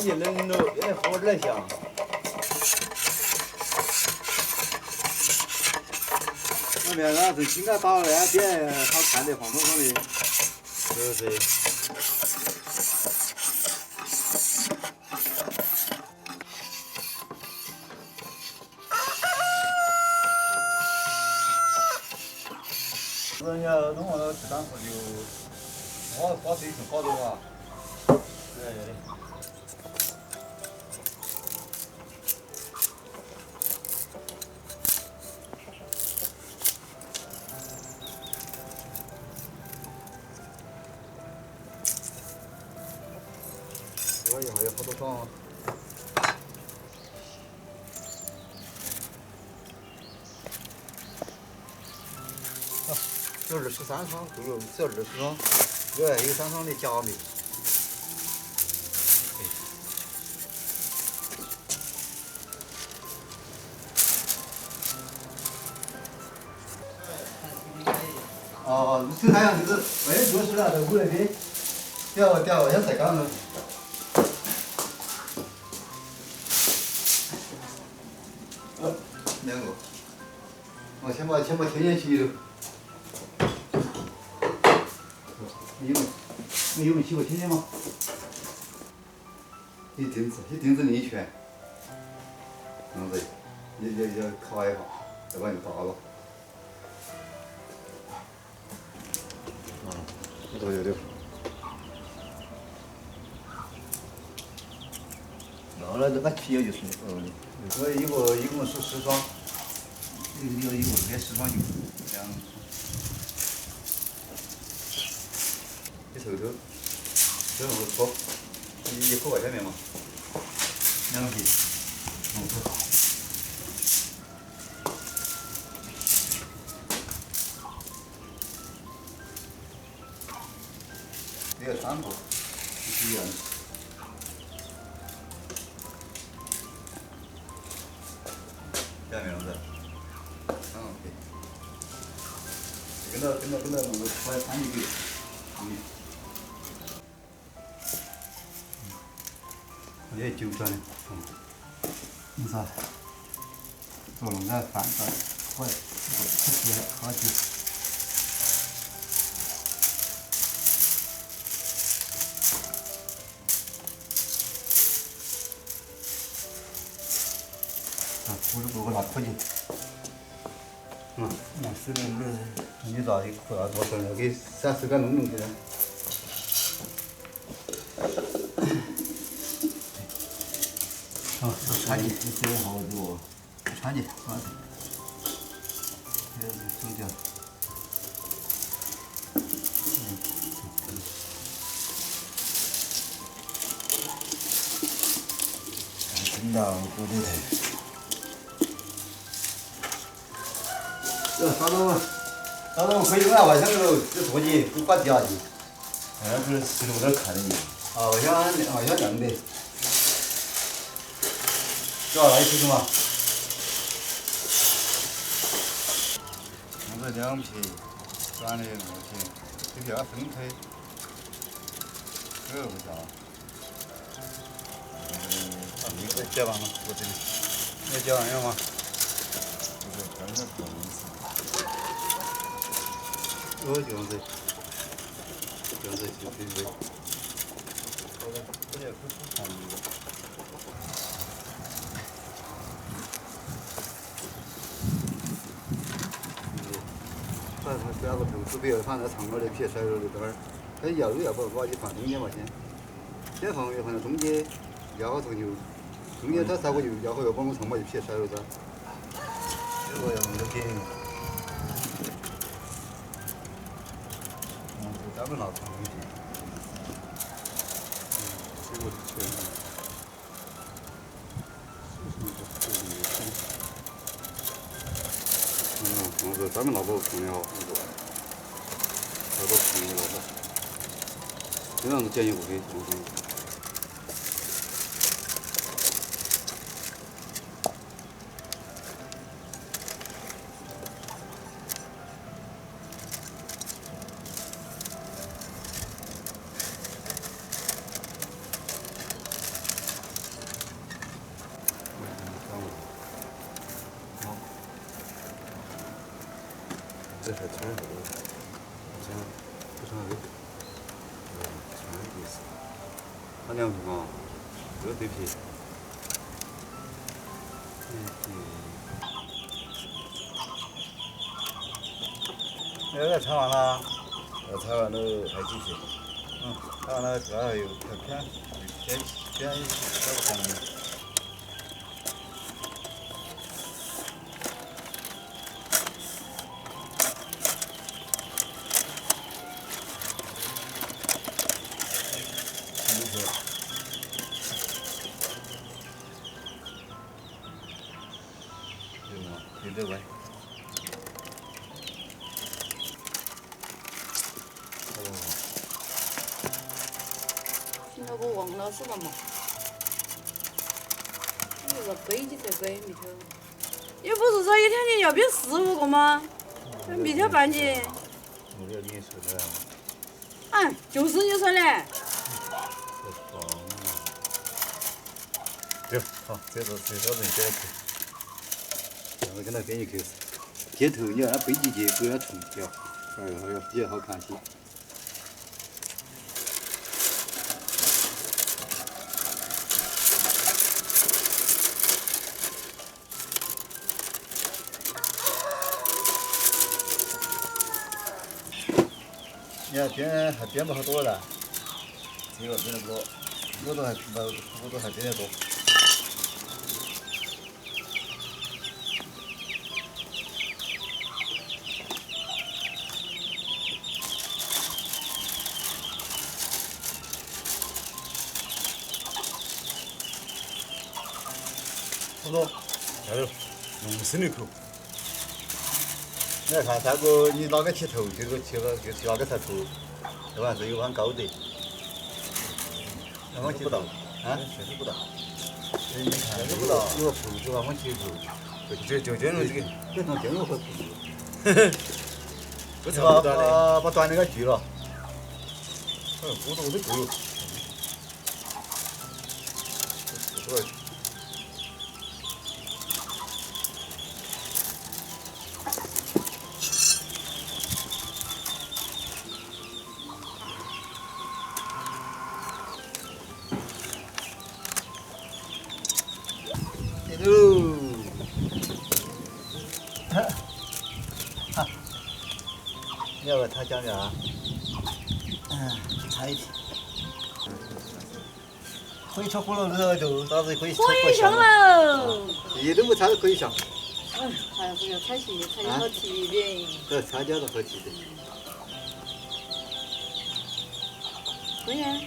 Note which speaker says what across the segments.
Speaker 1: 一冷着，越来火越香。那边那是应该打那边好看的，黄彤彤的。是。人家弄完了吃当时就花水是好多啊。对。这一下有好多双啊。这23双够了，这20双，另外有3双的假米。哦，这太阳就是外面就是了，在屋那边吊像晒干了。2个，我先把天线洗了。你有没洗过天线吗？一钉子拧一圈，这样子，要卡一下，再把你拔了。有。然后这个皮就是这个一共是10双，一个10双油，这样。你瞅瞅，这样子搓，1口外下面嘛，2皮，弄搓。这个3个，是一样的。下面子，对。跟着弄个出来3个。也揪转的，你说，做弄个饭的，快，吃起来好久。不是给我拿可以。那是的，你咋一块多少了？给30个弄去了。穿起，这个好多，穿起，这是中间。真的，我觉得。啥东西可以按外向头这坐起，不挂地下去。那不是石头在看着你。啊，外向亮的。主要来一次嘛。弄这2皮，转的过去，这边分开。这个不行。你给解完了，我这里。你解完了吗？这个跟着动一次。就这样子就可以。好的，这也不是看一个。这2个头是不要放在长杆的皮甩肉的这儿，它要不把你放中间嘛先放在中间，压好头油，中间它烧个油，压好要把我们长把皮甩肉这儿，这个要弄个点。咱们拿长一点，这个是全的。咱们拿不重要，拿不重要的，这样子建议我给重新。
Speaker 2: 这还全是这样
Speaker 1: 不成了。
Speaker 2: 全是意思。
Speaker 1: 那两瓶啊，这个对皮。那个拆完了。
Speaker 2: 拆完了还继续。
Speaker 1: 拆完了主要有片，片小不同。有这味。
Speaker 3: 现在我王老师了嘛？那个飞机才飞米条，也不是说一天你要变15个吗？那米条半斤。
Speaker 1: 我要你说的。
Speaker 3: 就是你说的。
Speaker 1: 这爽啊！对，好，这是最少人给他去。我跟他给你去，街头你要它飞机结构要重调，哎呦，比较好看些。你看编还编不好多了，这个编得不多，我都还编得多。差不多，加油，用生的口。你看这个，你哪个起头，这个就是哪个才头，这玩意是有往高的。往起不到，
Speaker 2: 确实不大。
Speaker 1: 你看这个不到，有个头子往起头，
Speaker 2: 就用这个。
Speaker 1: 这种这个会头。
Speaker 2: 不差不多的。
Speaker 1: 把端那个锯了。
Speaker 2: 骨头都够了。
Speaker 1: 哟，你要不他讲讲啊？差一点。可以炒火了之后就到时可以炒
Speaker 3: 可以上
Speaker 1: 香
Speaker 3: 喽。
Speaker 1: 一都不炒可以上。
Speaker 3: 还要不要彩旗？彩旗好提点。
Speaker 1: 这参加了好几的。
Speaker 3: 可以啊。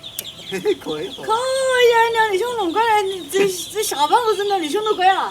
Speaker 1: 可以。
Speaker 3: 可以啊，两弟兄弄过来，这下班不是两弟兄都可以了。